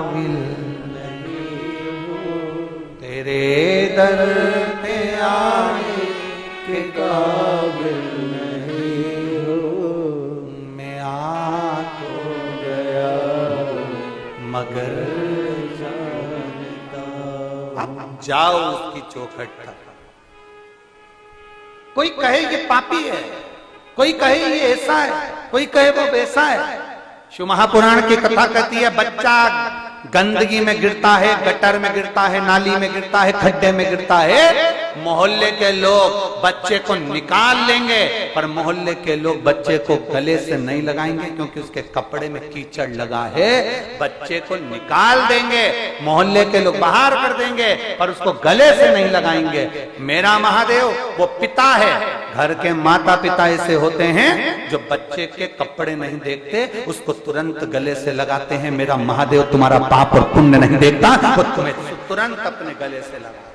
काबिल नहीं हूँ, तेरे दर पे आए के काबिल नहीं हूँ, मैं आ तो गया मगर जानता। अब जाओ उसकी चौखट तक। कोई कहे ये पापी है, कोई कहे ये ऐसा है, कोई कहे वो वैसा है। शिव महापुराण की कथा कहती है बच्चा गंदगी में गिरता है, गटर में गिरता है, नाली में गिरता है, खड्डे में गिरता है, मोहल्ले के लोग बच्चे को निकाल लेंगे, पर मोहल्ले के लोग बच्चे को गले से नहीं लगाएंगे क्योंकि उसके कपड़े में कीचड़ लगा है। बच्चे को निकाल देंगे, मोहल्ले के लोग बाहर कर देंगे, पर उसको गले से नहीं लगाएंगे। मेरा महादेव वो पिता है। घर के माता पिता ऐसे होते हैं जो बच्चे के कपड़े नहीं देखते, उसको तुरंत गले से लगाते हैं। मेरा महादेव तुम्हारा पाप और पुण्य नहीं देखता, वो तुम्हें तुरंत अपने गले से लगा।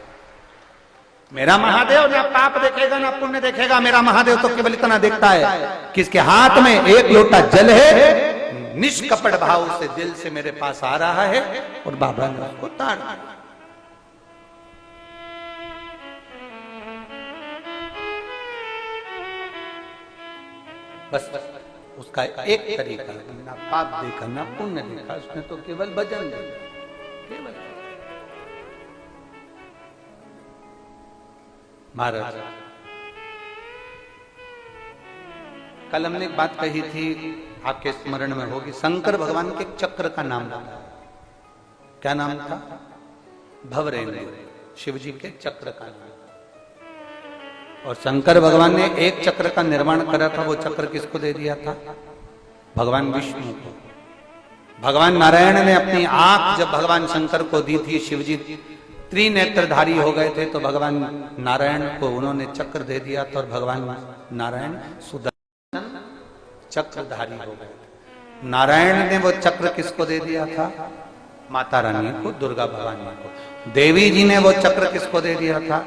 मेरा महादेव ना पाप देखेगा ना पुण्य देखेगा। मेरा महादेव तो केवल इतना देखता है कि इसके हाथ में एक लोटा जल है, निष्कपट भाव से दिल से मेरे पास आ रहा है, और बाबा ने उसको ताड़ दिया। बस उसका एक तरीका, ना पाप देखा ना पुण्य देखा, उसने तो केवल भजन देखा, केवल। महाराज कल हमने एक बात कही थी, आपके स्मरण में होगी। शंकर भगवान के चक्र का नाम था, क्या नाम था? भवरेंद्र। शिव जी के चक्र का नाम। और शंकर भगवान ने एक चक्र का निर्माण करा था, वो चक्र किसको दे दिया था? भगवान विष्णु को। भगवान नारायण ने अपनी आंख जब भगवान शंकर को दी थी, शिव जी त्रिनेत्रधारी हो गए थे, तो भगवान नारायण को उन्होंने चक्र दे दिया था, और भगवान नारायण सुदर्शन चक्रधारी हो गए थे। नारायण ने वो चक्र किसको दे दिया था? माता रानी को, दुर्गा भवानी को। देवी जी ने वो चक्र किसको दे दिया था?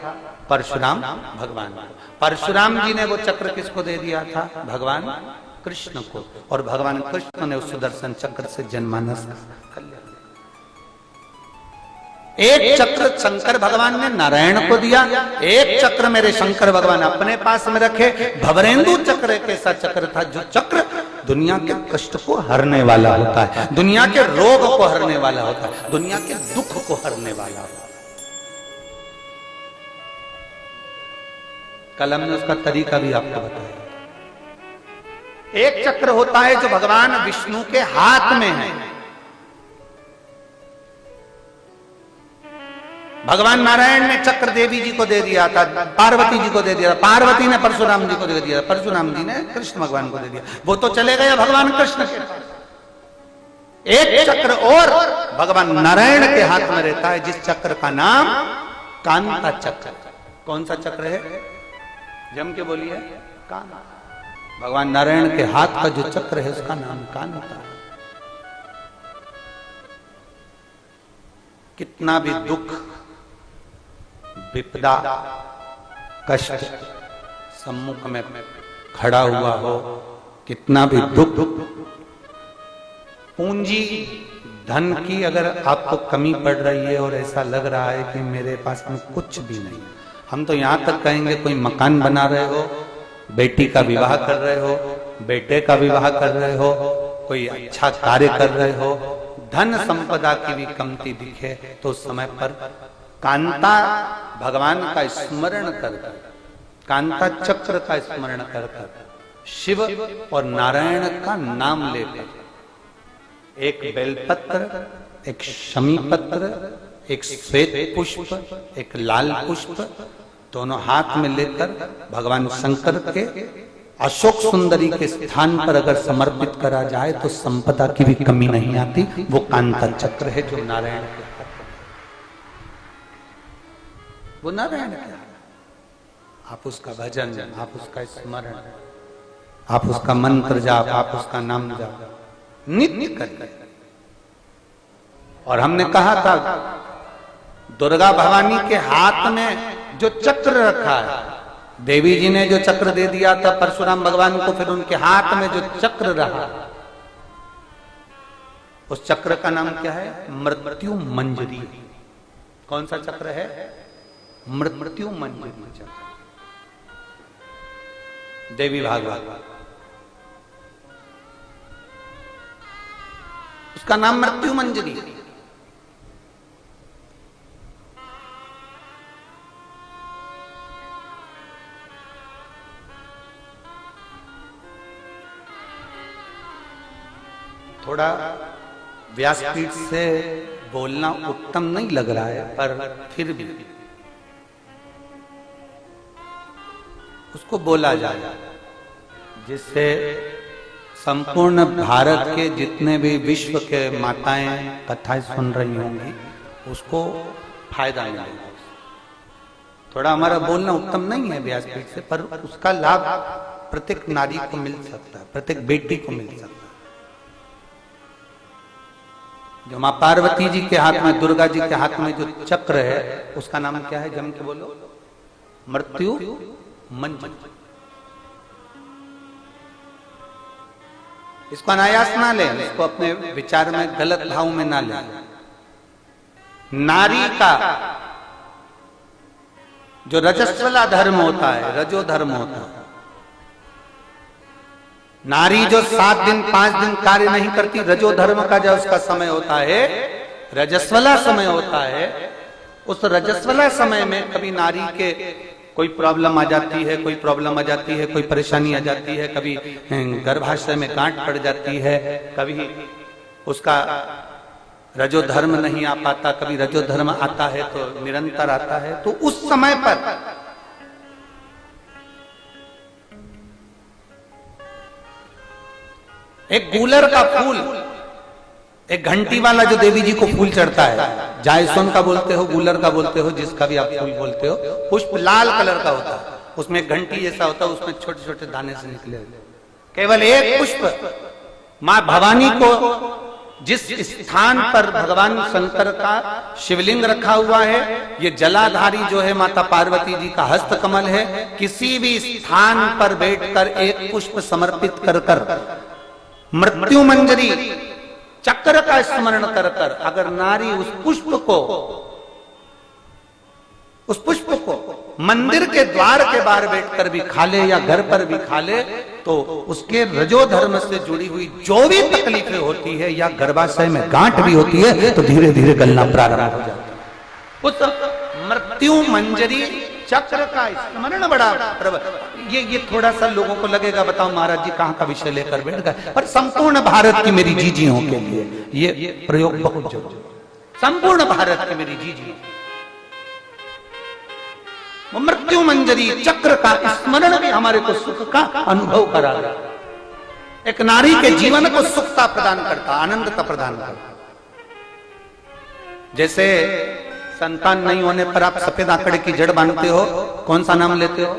परशुराम भगवान को। परशुराम जी ने वो चक्र किसको दे दिया था? भगवान कृष्ण को। और भगवान कृष्ण ने उस सुदर्शन चक्र से जनमानस कल्याण। एक चक्र शंकर भगवान ने नारायण को दिया, एक चक्र मेरे शंकर भगवान अपने पास में रखे। भवरेंदु चक्र एक ऐसा चक्र था जो चक्र दुनिया के कष्ट को हरने वाला होता है, दुनिया के रोग को हरने वाला होता है, दुनिया के दुख को हरने वाला होता है। कल हमने उसका तरीका भी आपको बताया। एक चक्र होता है जो भगवान विष्णु के हाथ में है। भगवान नारायण ने चक्र देवी जी को दे दिया था, पार्वती जी को दे दिया था, पार्वती ने परशुराम जी को दे दिया, परशुराम जी ने कृष्ण भगवान को दे दिया। वो तो चले गए भगवान कृष्ण के पास। एक चक्र और भगवान नारायण के हाथ में रहता है, जिस चक्र का नाम कांता चक्र। कौन सा चक्र है? जम के बोलिए। कांता। भगवान नारायण के हाथ का जो चक्र है उसका नाम कांता है। कितना भी दुख, विपदा, कष्ट सम्मुख में खड़ा हुआ हो, कितना भी दुख, पूंजी धन की अगर आपको कमी पड़ रही है और ऐसा लग रहा है कि मेरे पास में कुछ भी नहीं, हम तो यहां तक कहेंगे कोई मकान बना रहे हो, बेटी का विवाह कर रहे हो, बेटे का विवाह कर रहे हो, कोई अच्छा कार्य कर रहे हो, धन संपदा की भी कमती दिखे, तो उस समय पर कांता भगवान का स्मरण कर, कांता चक्र का स्मरण कर, शिव और नारायण का नाम लेकर, एक बेलपत्र, एक शमी पत्र, एक श्वेत पुष्प, एक लाल पुष्प, दोनों हाथ में लेकर भगवान शंकर के अशोक सुंदरी के स्थान पर अगर समर्पित करा जाए तो संपदा की भी कमी नहीं आती। वो कांता चक्र है जो नारायण के हाथ में, वो नारायण के हाथ। आप उसका भजन, आप उसका स्मरण, आप उसका मंत्र जाप, आप उसका नाम जाप नित्य करिए। और हमने कहा था दुर्गा भवानी के हाथ में जो चक्र रखा है, देवी जी ने जो चक्र दे दिया था परशुराम भगवान को, फिर उनके हाथ में जो चक्र रहा, उस चक्र का नाम क्या है? मृत्यु मंजरी। कौन सा चक्र है? मृत्यु मंजरी चक्र। देवी भागवत, उसका नाम मृत्यु मंजरी। थोड़ा व्यासपीठ से बोलना उत्तम नहीं लग रहा है, पर फिर भी उसको बोला जाए, जिससे संपूर्ण भारत के जितने भी विश्व के माताएं कथाएं सुन रही होंगी उसको फायदा मिलेगा। थोड़ा हमारा बोलना उत्तम नहीं है व्यासपीठ से, पर उसका लाभ प्रत्येक नारी को मिल सकता है, प्रत्येक बेटी को मिल सकता है। जो मां पार्वती जी के हाथ में, दुर्गा जी के हाथ में जो चक्र है उसका नाम क्या है? जम के बोलो। मृत्यु मंजरी। इसको अनायास ना लें, इसको अपने विचार में गलत भाव में ना लें। नारी का जो रजस्वला धर्म होता है, रजो धर्म होता है, नारी जो 7 दिन 5 दिन कार्य नहीं करती, रजो धर्म का जो उसका समय होता है, रजस्वला समय होता है, उस रजस्वला समय में कभी नारी के कोई प्रॉब्लम आ जाती है, कोई प्रॉब्लम आ जाती है, कोई परेशानी आ जाती है, कभी गर्भाशय में गांठ पड़ जाती है, कभी उसका रजो धर्म नहीं आ पाता, कभी रजो धर्म आता है तो निरंतर आता है। तो उस समय पर एक गूलर का फूल, एक घंटी वाला जो देवी जी को फूल चढ़ता है, जायसोन का बोलते हो, गूलर का बोलते हो, जिसका भी आप फूल बोलते हो, पुष्प लाल कलर का होता है, उसमें एक घंटी जैसा होता है, उसमें छोटे छोटे दाने से निकले होते। केवल एक पुष्प मां भवानी को, जिस स्थान पर भगवान शंकर का शिवलिंग रखा हुआ है, ये जलाधारी जो है माता पार्वती जी का हस्त कमल है, किसी भी स्थान पर बैठकर एक पुष्प समर्पित कर कर मृत्यु मंजरी चक्र का स्मरण कर कर अगर नारी उस पुष्प को मंदिर के द्वार के बाहर बैठकर भी खा ले या घर पर भी खा ले, तो उसके रजो धर्म से जुड़ी हुई जो भी तकलीफें होती है या गर्भाशय में गांठ भी होती है तो धीरे धीरे गलना प्रारंभ हो जाता है। उस मृत्यु मंजरी चक्र का स्मरण बड़ा ये थोड़ा सा लोगों को लगेगा, बताओ महाराज जी कहां का विषय लेकर बैठ गए, पर संपूर्ण भारत की मेरी जीजियों के लिए ये प्रयोग बहुत जरूरी, संपूर्ण भारत की मेरी जीजी मृत्यु मंजरी चक्र का स्मरण भी हमारे को सुख का अनुभव करा रहा है। एक नारी के जीवन को सुखता प्रदान करता, आनंदता प्रदान करता। जैसे संतान नहीं होने पर आप सफेद आंकड़े की जड़ बांधते हो, कौन सा नाम लेते हो?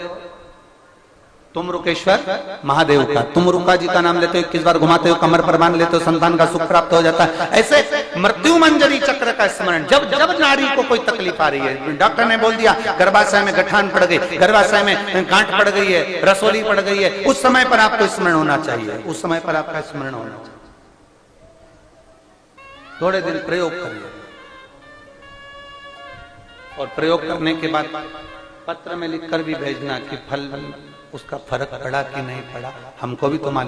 तुम रुकेश्वर महादेव का। तुम रुका जी का नाम लेते हो, 21 बार घुमाते हो, कमर पर बांध लेते हो, संतान का सुख प्राप्त हो जाता है। ऐसे मृत्यु मंजरी चक्र का स्मरण जब जब नारी को कोई तकलीफ आ रही है, डॉक्टर ने बोल दिया गर्भाशय में गठान पड़ गई, गर्भाशय में गांठ पड़ गई है, रसोली पड़ गई है, उस समय पर आपको स्मरण होना चाहिए, उस समय पर आपका स्मरण होना चाहिए। थोड़े दिन प्रयोग करिए और प्रयोग करने के बाद पत्र में लिखकर भी भेजना कि फल उसका फर्क पड़ा कि नहीं पड़ा, हमको भी तो मालूम